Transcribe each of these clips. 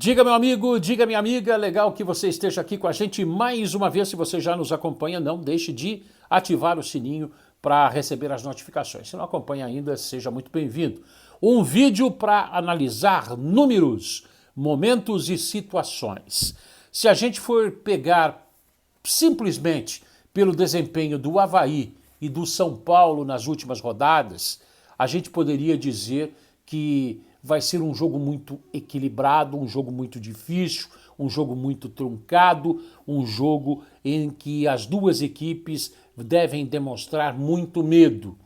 Diga, meu amigo, diga, minha amiga, legal que você esteja aqui com a gente mais uma vez. Se você já nos acompanha, não deixe de ativar o sininho para receber as notificações. Se não acompanha ainda, seja muito bem-vindo. Um vídeo para analisar números, momentos e situações. Se a gente for pegar simplesmente pelo desempenho do Avaí e do São Paulo nas últimas rodadas, a gente poderia dizer que vai ser um jogo muito equilibrado, um jogo muito difícil, um jogo muito truncado, um jogo em que as duas equipes devem demonstrar muito medo.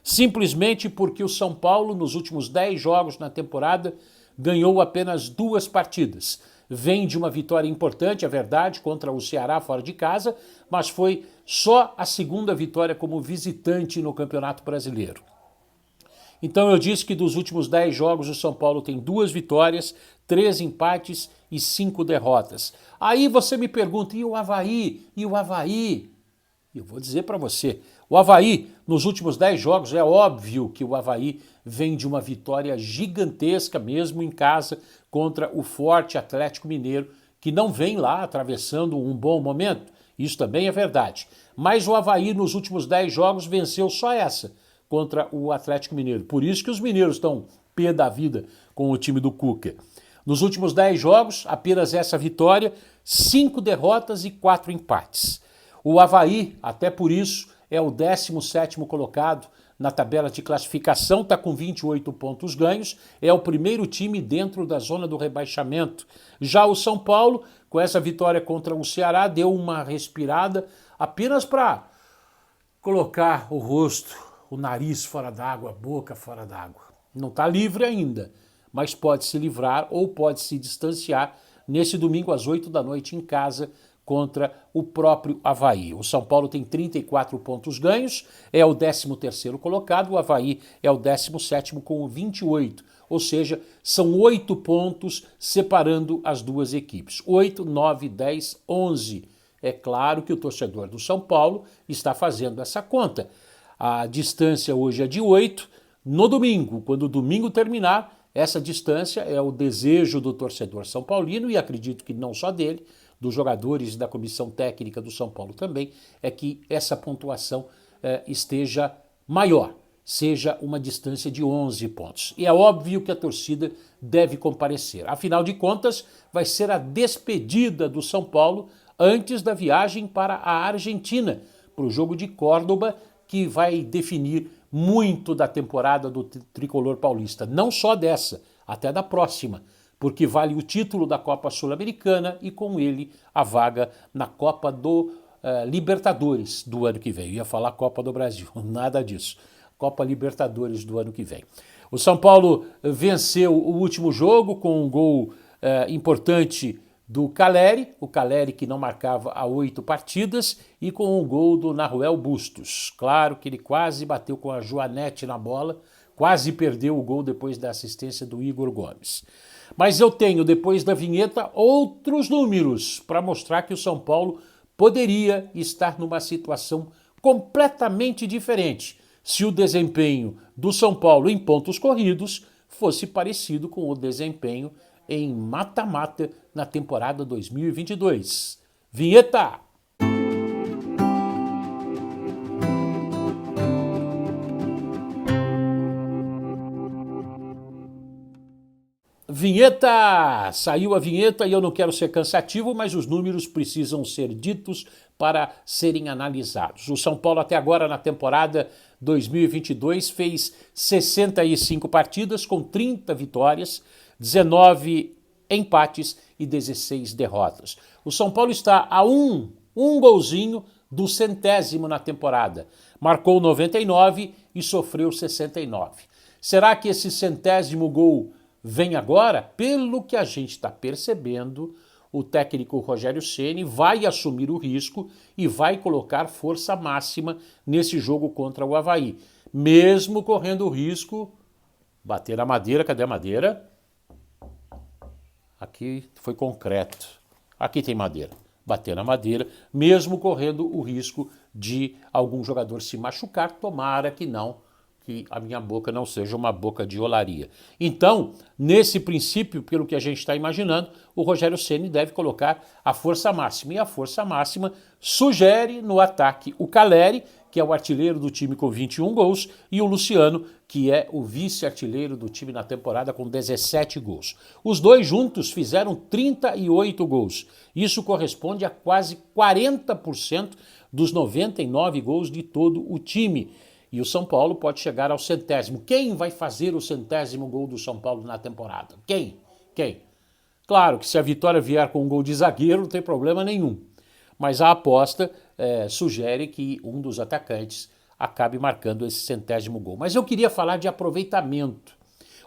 Simplesmente porque o São Paulo, nos últimos 10 jogos na temporada, ganhou apenas 2 partidas. Vem de uma vitória importante, é verdade, contra o Ceará fora de casa, mas foi só a segunda vitória como visitante no Campeonato Brasileiro. Então eu disse que dos últimos 10 jogos o São Paulo tem 2 vitórias, 3 empates e 5 derrotas. Aí você me pergunta, e o Avaí? E o Avaí? Eu vou dizer para você, o Avaí nos últimos 10 jogos, é óbvio que o Avaí vem de uma vitória gigantesca mesmo em casa contra o forte Atlético Mineiro, que não vem lá atravessando um bom momento, isso também é verdade. Mas o Avaí nos últimos 10 jogos venceu só essa, contra o Atlético Mineiro. Por isso que os mineiros estão pé da vida com o time do Cuca. Nos últimos 10 jogos, apenas essa vitória, 5 derrotas e 4 empates. O Avaí, até por isso, é o 17º colocado na tabela de classificação, está com 28 pontos ganhos, é o primeiro time dentro da zona do rebaixamento. Já o São Paulo, com essa vitória contra o Ceará, deu uma respirada apenas para colocar o rosto, o nariz fora d'água, a boca fora d'água. Não está livre ainda, mas pode se livrar ou pode se distanciar nesse domingo às 8 da noite em casa contra o próprio Avaí. O São Paulo tem 34 pontos ganhos, é o 13º colocado, o Avaí é o 17º com 28, ou seja, são 8 pontos separando as duas equipes. 8, 9, 10, 11. É claro que o torcedor do São Paulo está fazendo essa conta. A distância hoje é de 8. No domingo, quando o domingo terminar, essa distância é o desejo do torcedor são paulino, e acredito que não só dele, dos jogadores e da comissão técnica do São Paulo também, é que essa pontuação esteja maior, seja uma distância de 11 pontos. E é óbvio que a torcida deve comparecer. Afinal de contas, vai ser a despedida do São Paulo antes da viagem para a Argentina, para o jogo de Córdoba, que vai definir muito da temporada do tricolor paulista. Não só dessa, até da próxima, porque vale o título da Copa Sul-Americana e com ele a vaga na Copa do Libertadores do ano que vem. Eu ia falar Copa do Brasil, nada disso. Copa Libertadores do ano que vem. O São Paulo venceu o último jogo com um gol importante do Caleri, o Caleri que não marcava há 8 partidas, e com o gol do Naruel Bustos. Claro que ele quase bateu com a Joanete na bola, quase perdeu o gol depois da assistência do Igor Gomes. Mas eu tenho, depois da vinheta, outros números para mostrar que o São Paulo poderia estar numa situação completamente diferente se o desempenho do São Paulo em pontos corridos fosse parecido com o desempenho em mata-mata na temporada 2022. Vinheta! Vinheta! Saiu a vinheta e eu não quero ser cansativo, mas os números precisam ser ditos para serem analisados. O São Paulo até agora na temporada 2022 fez 65 partidas com 30 vitórias, 19 empates e 16 derrotas. O São Paulo está a um golzinho do 100º na temporada. Marcou 99 e sofreu 69. Será que esse 100º gol vem agora? Pelo que a gente está percebendo, o técnico Rogério Ceni vai assumir o risco e vai colocar força máxima nesse jogo contra o Avaí. Mesmo correndo o risco, bater na madeira, cadê a madeira? Aqui foi concreto, aqui tem madeira. Bater na madeira, mesmo correndo o risco de algum jogador se machucar, tomara que não, que a minha boca não seja uma boca de olaria. Então, nesse princípio, pelo que a gente está imaginando, o Rogério Ceni deve colocar a força máxima. E a força máxima sugere no ataque o Caleri, que é o artilheiro do time com 21 gols, e o Luciano, que é o vice-artilheiro do time na temporada com 17 gols. Os dois juntos fizeram 38 gols. Isso corresponde a quase 40% dos 99 gols de todo o time. E o São Paulo pode chegar ao 100º. Quem vai fazer o 100º gol do São Paulo na temporada? Quem? Claro que se a vitória vier com um gol de zagueiro, não tem problema nenhum. Mas a aposta sugere que um dos atacantes acabe marcando esse 100º gol. Mas eu queria falar de aproveitamento.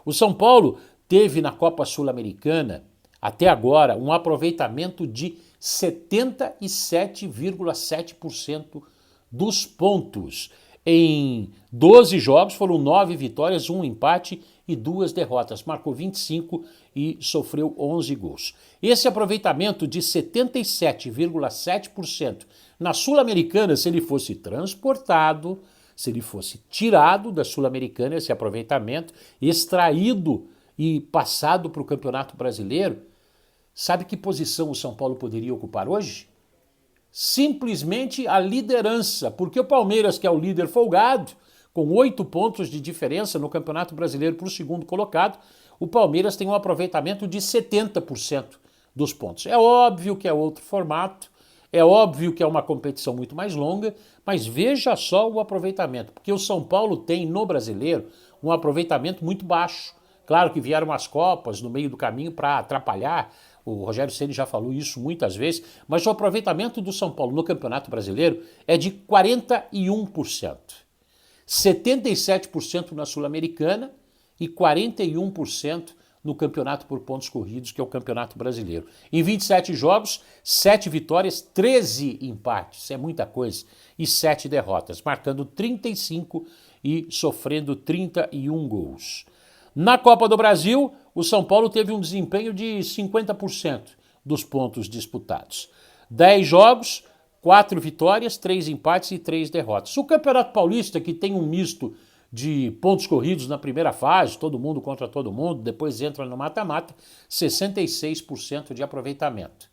O São Paulo teve na Copa Sul-Americana, até agora, um aproveitamento de 77,7% dos pontos. Em 12 jogos foram 9 vitórias, 1 empate e 2 derrotas. Marcou 25 e sofreu 11 gols. Esse aproveitamento de 77,7% na Sul-Americana, se ele fosse transportado, se ele fosse tirado da Sul-Americana, esse aproveitamento, extraído e passado para o Campeonato Brasileiro, sabe que posição o São Paulo poderia ocupar hoje? Simplesmente a liderança, porque o Palmeiras, que é o líder folgado, com 8 pontos de diferença no Campeonato Brasileiro para o segundo colocado, o Palmeiras tem um aproveitamento de 70% dos pontos. É óbvio que é outro formato, é óbvio que é uma competição muito mais longa, mas veja só o aproveitamento, porque o São Paulo tem no Brasileiro um aproveitamento muito baixo. Claro que vieram as Copas no meio do caminho para atrapalhar. O Rogério Ceni já falou isso muitas vezes, mas o aproveitamento do São Paulo no Campeonato Brasileiro é de 41%. 77% na Sul-Americana e 41% no Campeonato por pontos corridos, que é o Campeonato Brasileiro. Em 27 jogos, 7 vitórias, 13 empates, é muita coisa, e 7 derrotas, marcando 35 e sofrendo 31 gols. Na Copa do Brasil, o São Paulo teve um desempenho de 50% dos pontos disputados. 10 jogos, 4 vitórias, 3 empates e 3 derrotas. O Campeonato Paulista, que tem um misto de pontos corridos na primeira fase, todo mundo contra todo mundo, depois entra no mata-mata, 66% de aproveitamento.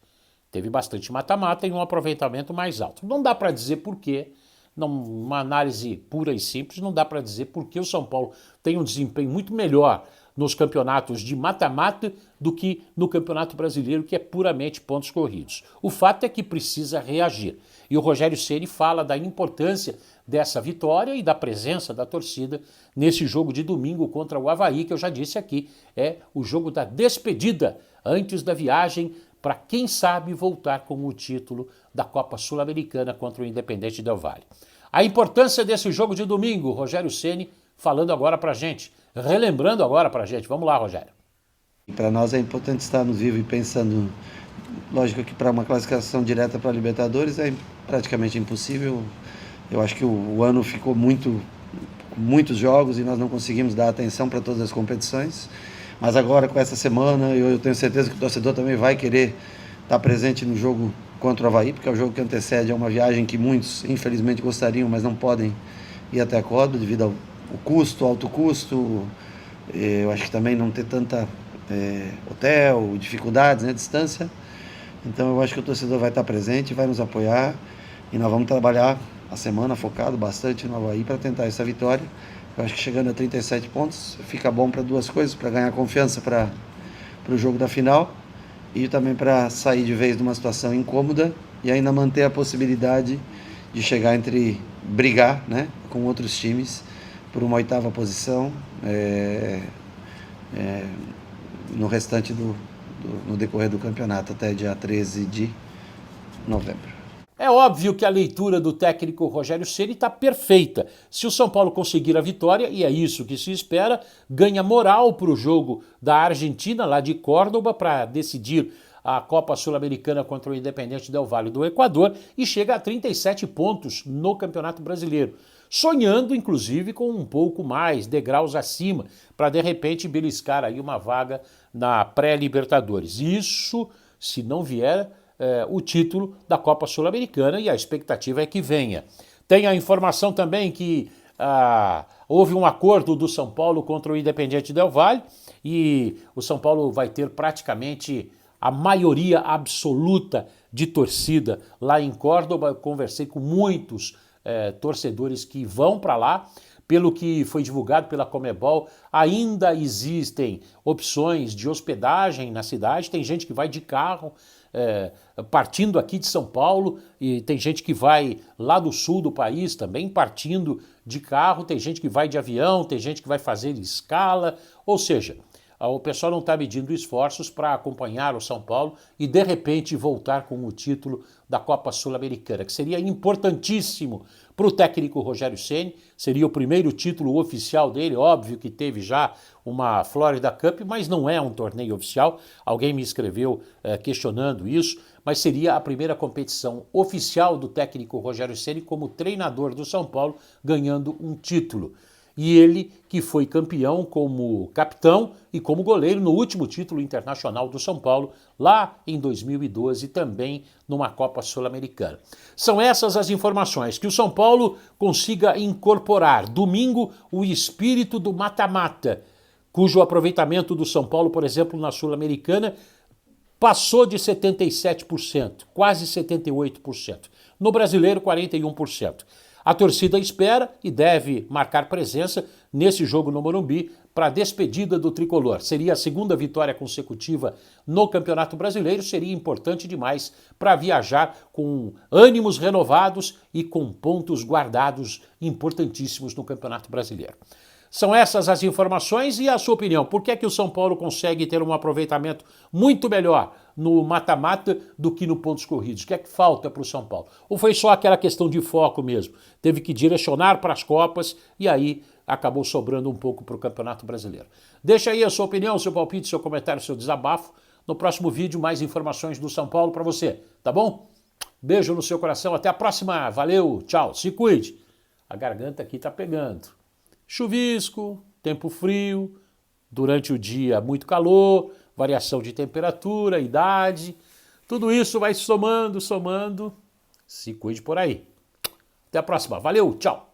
Teve bastante mata-mata e um aproveitamento mais alto. Não dá para dizer por quê. Numa análise pura e simples, não dá para dizer porque o São Paulo tem um desempenho muito melhor nos campeonatos de mata-mata do que no Campeonato Brasileiro, que é puramente pontos corridos. O fato é que precisa reagir. E o Rogério Ceni fala da importância dessa vitória e da presença da torcida nesse jogo de domingo contra o Avaí, que eu já disse aqui, é o jogo da despedida antes da viagem para, quem sabe, voltar com o título da Copa Sul-Americana contra o Independente Del Valle. A importância desse jogo de domingo, Rogério Ceni falando agora pra gente, relembrando agora pra gente. Vamos lá, Rogério. Para nós é importante estarmos vivos e pensando, lógico que para uma classificação direta para a Libertadores é praticamente impossível. Eu acho que o ano ficou muitos jogos e nós não conseguimos dar atenção para todas as competições. Mas agora, com essa semana, eu tenho certeza que o torcedor também vai querer estar presente no jogo contra o Avaí, porque é o jogo que antecede, é uma viagem que muitos, infelizmente, gostariam, mas não podem ir até a Córdoba devido ao custo, alto custo. Eu acho que também não ter tanta hotel, dificuldades, né, distância. Então eu acho que o torcedor vai estar presente, vai nos apoiar e nós vamos trabalhar a semana focado bastante no Avaí para tentar essa vitória. Eu acho que chegando a 37 pontos fica bom para duas coisas, para ganhar confiança para o jogo da final e também para sair de vez de uma situação incômoda e ainda manter a possibilidade de chegar brigar, né, com outros times por uma 8ª posição no restante no decorrer do campeonato até dia 13 de novembro. É óbvio que a leitura do técnico Rogério Ceni está perfeita. Se o São Paulo conseguir a vitória, e é isso que se espera, ganha moral para o jogo da Argentina, lá de Córdoba, para decidir a Copa Sul-Americana contra o Independente Del Valle do Equador e chega a 37 pontos no Campeonato Brasileiro. Sonhando, inclusive, com um pouco mais, degraus acima, para de repente beliscar aí uma vaga na pré-Libertadores. Isso, se não vier o título da Copa Sul-Americana, e a expectativa é que venha. Tem a informação também que houve um acordo do São Paulo contra o Independiente Del Valle e o São Paulo vai ter praticamente a maioria absoluta de torcida lá em Córdoba. Eu conversei com muitos torcedores que vão para lá. Pelo que foi divulgado pela Conmebol, ainda existem opções de hospedagem na cidade. Tem gente que vai de carro, partindo aqui de São Paulo, e tem gente que vai lá do sul do país também, partindo de carro, tem gente que vai de avião, tem gente que vai fazer escala, ou seja, o pessoal não está medindo esforços para acompanhar o São Paulo e de repente voltar com o título da Copa Sul-Americana, que seria importantíssimo para o técnico Rogério Ceni, seria o primeiro título oficial dele. Óbvio que teve já uma Florida Cup, mas não é um torneio oficial. Alguém me escreveu questionando isso, mas seria a primeira competição oficial do técnico Rogério Ceni como treinador do São Paulo, ganhando um título. E ele que foi campeão como capitão e como goleiro no último título internacional do São Paulo, lá em 2012, também numa Copa Sul-Americana. São essas as informações, que o São Paulo consiga incorporar domingo o espírito do mata-mata, cujo aproveitamento do São Paulo, por exemplo, na Sul-Americana, passou de 77%, quase 78%. No Brasileiro, 41%. A torcida espera e deve marcar presença nesse jogo no Morumbi para a despedida do tricolor. Seria a segunda vitória consecutiva no Campeonato Brasileiro, seria importante demais para viajar com ânimos renovados e com pontos guardados importantíssimos no Campeonato Brasileiro. São essas as informações e a sua opinião. Por que é que o São Paulo consegue ter um aproveitamento muito melhor no mata-mata do que no pontos corridos? O que é que falta para o São Paulo? Ou foi só aquela questão de foco mesmo? Teve que direcionar para as Copas e aí acabou sobrando um pouco para o Campeonato Brasileiro. Deixa aí a sua opinião, seu palpite, seu comentário, seu desabafo. No próximo vídeo, mais informações do São Paulo para você, tá bom? Beijo no seu coração, até a próxima. Valeu, tchau, se cuide. A garganta aqui tá pegando. Chuvisco, tempo frio, durante o dia muito calor, variação de temperatura, idade, tudo isso vai somando. Se cuide por aí. Até a próxima. Valeu, tchau.